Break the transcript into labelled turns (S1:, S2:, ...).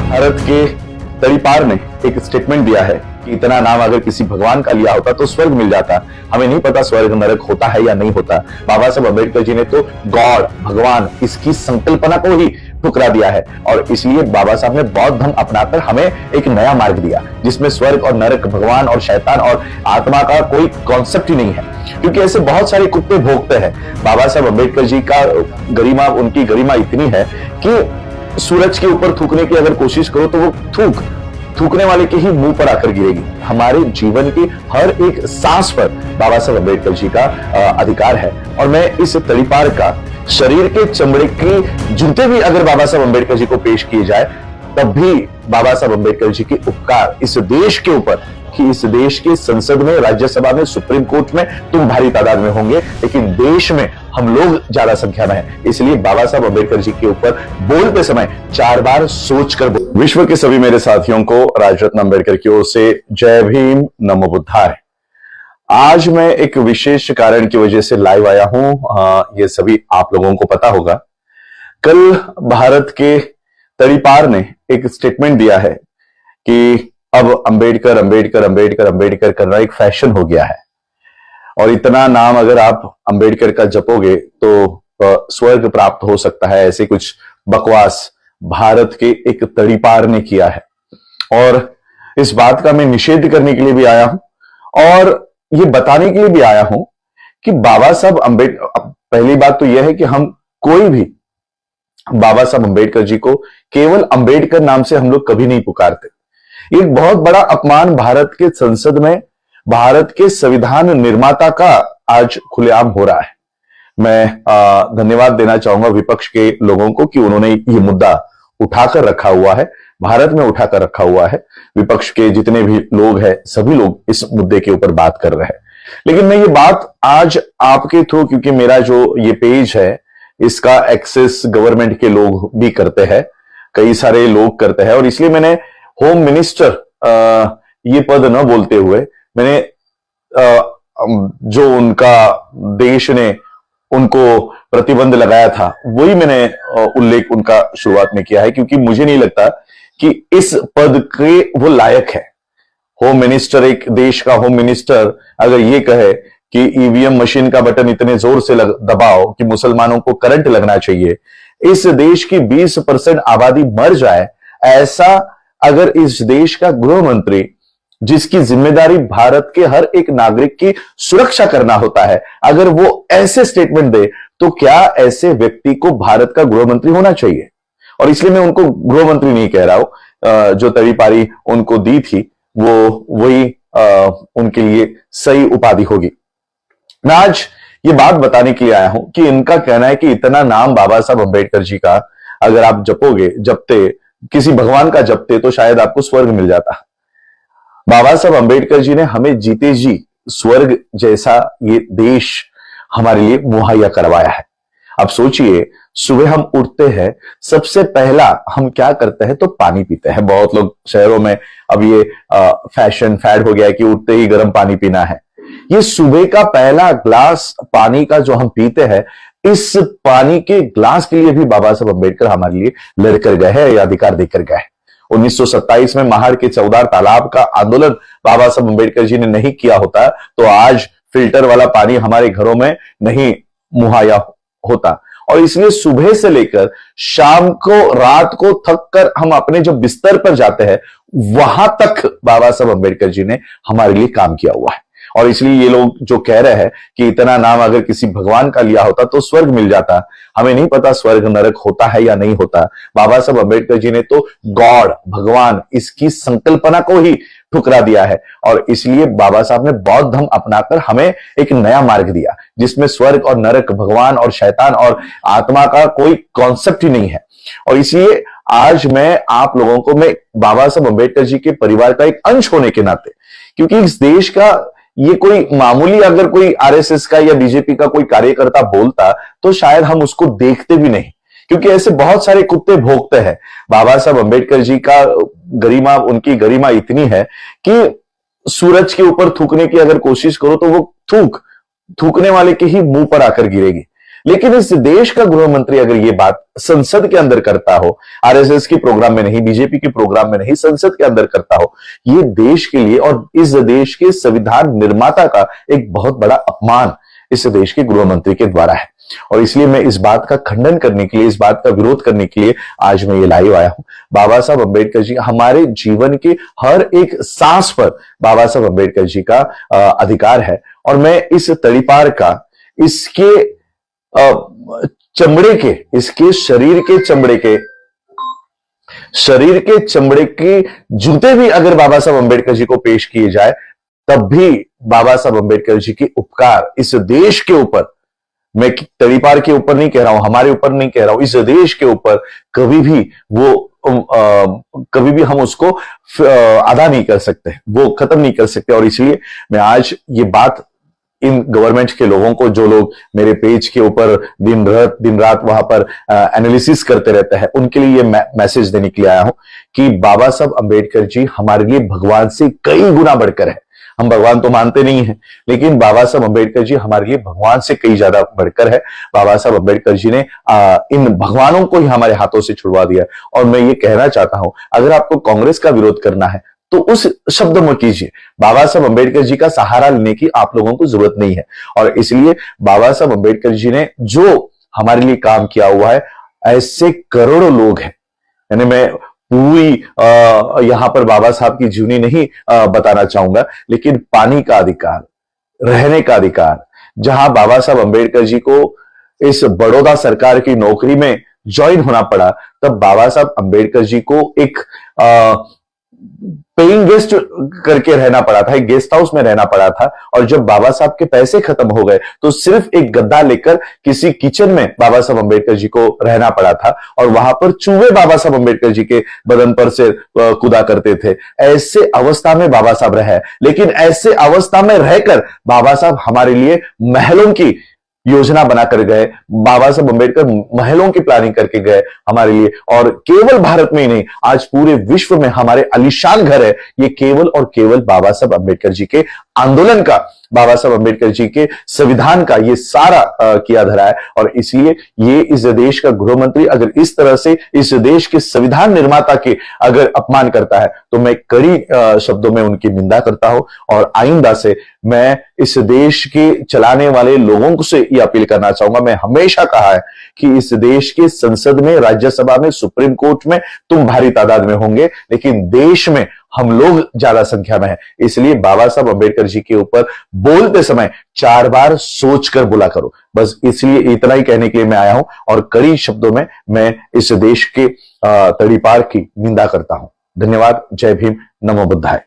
S1: भारत के तड़ीपार ने एक स्टेटमेंट दिया है कि इतना नाम अगर किसी भगवान का लिया होता तो स्वर्ग मिल जाता। हमें नहीं पता स्वर्ग नरक होता है या नहीं होता। बाबा साहब अम्बेडकर जी ने तो गॉड भगवान इसकी संकल्पना को ही ठुकरा दिया है और इसलिए बाबा साहब ने बौद्ध धर्म अपनाकर हमें एक नया मार्ग दिया जिसमें स्वर्ग और नरक, भगवान और शैतान और आत्मा का कोई कॉन्सेप्ट ही नहीं है, क्योंकि ऐसे बहुत सारे कुत्ते भोगते हैं। बाबा साहब अम्बेडकर जी का गरिमा, उनकी गरिमा इतनी है कि सूरज के ऊपर थूकने की अगर कोशिश करो तो वो थूकने वाले के ही मुंह पर आकर गिरेगी। हमारे जीवन की हर एक सांस पर बाबा साहब अम्बेडकर जी का अधिकार है और मैं इस तड़ीपार का शरीर के चमड़े के जूते भी अगर बाबा साहब अम्बेडकर जी को पेश किए जाए तब भी बाबा साहब अम्बेडकर जी के उपकार इस देश के ऊपर, कि इस देश की संसद में, राज्यसभा में, सुप्रीम कोर्ट में तुम भारी तादाद में होंगे लेकिन देश में हम लोग ज्यादा संख्या में हैं। इसलिए बाबा साहब अम्बेडकर जी के ऊपर बोलते समय 4 बार सोचकर विश्व के सभी मेरे साथियों को राजरत्न अम्बेडकर की ओर से जय भीम, नमो बुद्धाय। आज मैं एक विशेष कारण की वजह से लाइव आया हूं। ये सभी आप लोगों को पता होगा। कल भारत के तड़ीपार ने एक स्टेटमेंट दिया है कि अब अंबेडकर अंबेडकर अंबेडकर अंबेडकर करना एक फैशन हो गया है और इतना नाम अगर आप अंबेडकर का जपोगे तो स्वर्ग प्राप्त हो सकता है। ऐसे कुछ बकवास भारत के एक तड़ीपार ने किया है और इस बात का मैं निषेध करने के लिए भी आया हूं और ये बताने के लिए भी आया हूं कि बाबा साहब अम्बेडकर, पहली बात तो यह है कि हम कोई भी बाबा साहब अम्बेडकर जी को केवल अम्बेडकर नाम से हम लोग कभी नहीं पुकारते। एक बहुत बड़ा अपमान भारत के संसद में भारत के संविधान निर्माता का आज खुलेआम हो रहा है। मैं धन्यवाद देना चाहूंगा विपक्ष के लोगों को कि उन्होंने ये मुद्दा उठाकर रखा हुआ है, भारत में उठाकर रखा हुआ है। विपक्ष के जितने भी लोग हैं सभी लोग इस मुद्दे के ऊपर बात कर रहे हैं। लेकिन मैं ये बात आज आपके थ्रू, क्योंकि मेरा जो ये पेज है इसका एक्सेस गवर्नमेंट के लोग भी करते हैं, कई सारे लोग करते हैं और इसलिए मैंने होम मिनिस्टर ये पद न बोलते हुए मैंने जो उनका देश ने उनको प्रतिबंध लगाया था वही मैंने उल्लेख उनका शुरुआत में किया है, क्योंकि मुझे नहीं लगता कि इस पद के वो लायक है। होम मिनिस्टर, एक देश का होम मिनिस्टर अगर ये कहे कि ईवीएम मशीन का बटन इतने जोर से दबाओ कि मुसलमानों को करंट लगना चाहिए, इस देश की 20% आबादी मर जाए, ऐसा अगर इस देश का गृह मंत्री, जिसकी जिम्मेदारी भारत के हर एक नागरिक की सुरक्षा करना होता है, अगर वो ऐसे स्टेटमेंट दे तो क्या ऐसे व्यक्ति को भारत का गृह मंत्री होना चाहिए? और इसलिए मैं उनको गृह मंत्री नहीं कह रहा हूं, जो तड़ीपारी उनको दी थी वो वही उनके लिए सही उपाधि होगी। मैं आज ये बात बताने के लिए आया हूं कि इनका कहना है कि इतना नाम बाबा साहब अम्बेडकर जी का अगर आप जपते किसी भगवान का जपते तो शायद आपको स्वर्ग मिल जाता। बाबा साहब अम्बेडकर जी ने हमें जीते जी स्वर्ग जैसा ये देश हमारे लिए मुहैया करवाया है। अब सोचिए, सुबह हम उठते हैं, सबसे पहला हम क्या करते हैं तो पानी पीते हैं। बहुत लोग शहरों में अब ये फैशन फैड हो गया है कि उठते ही गर्म पानी पीना है। ये सुबह का पहला ग्लास पानी का जो हम पीते हैं, इस पानी के ग्लास के लिए भी बाबा साहब अम्बेडकर हमारे लिए लड़कर गए हैं या अधिकार देकर गए। 1927 में महाड़ के चौदार तालाब का आंदोलन बाबा साहब अम्बेडकर जी ने नहीं किया होता तो आज फिल्टर वाला पानी हमारे घरों में नहीं मुहैया होता। और इसलिए सुबह से लेकर शाम को, रात को थक कर हम अपने जो बिस्तर पर जाते हैं वहां तक बाबा साहब अम्बेडकर जी ने हमारे लिए काम किया हुआ है। और इसलिए ये लोग जो कह रहे हैं कि इतना नाम अगर किसी भगवान का लिया होता तो स्वर्ग मिल जाता, हमें नहीं पता स्वर्ग नरक होता है या नहीं होता। बाबा साहब अम्बेडकर जी ने तो गॉड भगवान इसकी संकल्पना को ही ठुकरा दिया है और इसलिए बाबा साहब ने बौद्ध धर्म अपनाकर हमें एक नया मार्ग दिया जिसमें स्वर्ग और नरक, भगवान और शैतान और आत्मा का कोई कॉन्सेप्ट ही नहीं है। और इसलिए आज मैं आप लोगों को, मैं बाबा साहब अम्बेडकर जी के परिवार का एक अंश होने के नाते, क्योंकि इस देश का ये कोई मामूली अगर कोई आरएसएस का या बीजेपी का कोई कार्यकर्ता बोलता तो शायद हम उसको देखते भी नहीं, क्योंकि ऐसे बहुत सारे कुत्ते भोगते हैं। बाबा साहब अम्बेडकर जी का गरिमा, उनकी गरिमा इतनी है कि सूरज के ऊपर थूकने की अगर कोशिश करो तो वो थूकने वाले के ही मुंह पर आकर गिरेगी। लेकिन इस देश का गृह मंत्री अगर ये बात संसद के अंदर करता हो, आरएसएस के प्रोग्राम में नहीं, बीजेपी के प्रोग्राम में नहीं, संसद के अंदर करता हो, ये देश के लिए और इस देश के संविधान निर्माता का एक बहुत बड़ा अपमान इस देश के गृह मंत्री के द्वारा है। और इसलिए मैं इस बात का खंडन करने के लिए, इस बात का विरोध करने के लिए आज मैं ये लाइव आया हूं। बाबा साहब अंबेडकर जी हमारे जीवन के हर एक सांस पर बाबा साहब अंबेडकर जी का अधिकार है। और मैं इस तड़ीपार का, इसके चमड़े के, इसके शरीर के चमड़े के जूते भी अगर बाबा साहब अंबेडकर जी को पेश किए जाए, तब भी बाबा साहब अंबेडकर जी के उपकार इस देश के ऊपर, मैं तड़ीपार के ऊपर नहीं कह रहा हूं, हमारे ऊपर नहीं कह रहा हूं, इस देश के ऊपर कभी भी हम उसको अदा नहीं कर सकते, वो खत्म नहीं कर सकते। और इसलिए मैं आज ये बात इन गवर्नमेंट के लोगों को, जो लोग मेरे पेज के ऊपर दिन रात वहां पर एनालिसिस करते रहते हैं, उनके लिए ये मैसेज देने के लिए आया हूं कि बाबा साहब अंबेडकर जी हमारे लिए भगवान से कई गुना बढ़कर है। हम भगवान तो मानते नहीं हैं, लेकिन बाबा साहब अंबेडकर जी हमारे लिए भगवान से कई ज्यादा बढ़कर है। बाबा साहब अंबेडकर जी ने इन भगवानों को ही हमारे हाथों से छुड़वा दिया। और मैं ये कहना चाहता हूं, अगर आपको कांग्रेस का विरोध करना है तो उस शब्द में कीजिए, बाबा साहब अंबेडकर जी का सहारा लेने की आप लोगों को जरूरत नहीं है। और इसलिए बाबा साहब अंबेडकर जी ने जो हमारे लिए काम किया हुआ है, ऐसे करोड़ों लोग हैं। यानी मैं पूरी यहां पर बाबा साहब की जीवनी नहीं बताना चाहूंगा, लेकिन पानी का अधिकार, रहने का अधिकार, जहां बाबा साहब अंबेडकर जी को इस बड़ौदा सरकार की नौकरी में ज्वाइन होना पड़ा, तब बाबा साहब अंबेडकर जी को एक पेइंग गेस्ट करके रहना पड़ा था, एक गेस्ट हाउस में रहना पड़ा था। और जब बाबा साहब के पैसे खत्म हो गए तो सिर्फ एक गद्दा लेकर किसी किचन में बाबा साहब अंबेडकर जी को रहना पड़ा था। और वहां पर चूहे बाबा साहब अंबेडकर जी के बदन पर से कूदा करते थे। ऐसे अवस्था में बाबा साहब रहे, लेकिन ऐसे अवस्था में रहकर बाबा साहब हमारे लिए महलों की योजना बनाकर गए। बाबा साहब अंबेडकर महलों की प्लानिंग करके गए हमारे लिए। और केवल भारत में ही नहीं, आज पूरे विश्व में हमारे आलीशान घर है, ये केवल और केवल बाबा साहब अंबेडकर जी के आंदोलन का, बाबा साहब अंबेडकर जी के संविधान का ये सारा किया धरा है। और इसलिए ये इस देश का गृह मंत्री अगर इस तरह से इस देश के संविधान निर्माता के अगर अपमान करता है, तो मैं कड़ी शब्दों में उनकी निंदा करता हूं। और आइंदा से मैं इस देश के चलाने वाले लोगों से ये अपील करना चाहूंगा, मैं हमेशा कहा है कि इस देश के संसद में, राज्यसभा में, सुप्रीम कोर्ट में तुम भारी तादाद में होंगे, लेकिन देश में हम लोग ज्यादा संख्या में हैं। इसलिए बाबा साहब अंबेडकर जी के ऊपर बोलते समय 4 बार सोचकर बोला करो। बस इसलिए इतना ही कहने के लिए मैं आया हूं। और कड़ी शब्दों में मैं इस देश के तड़ीपार की निंदा करता हूं। धन्यवाद। जय भीम। नमो बुद्धाय।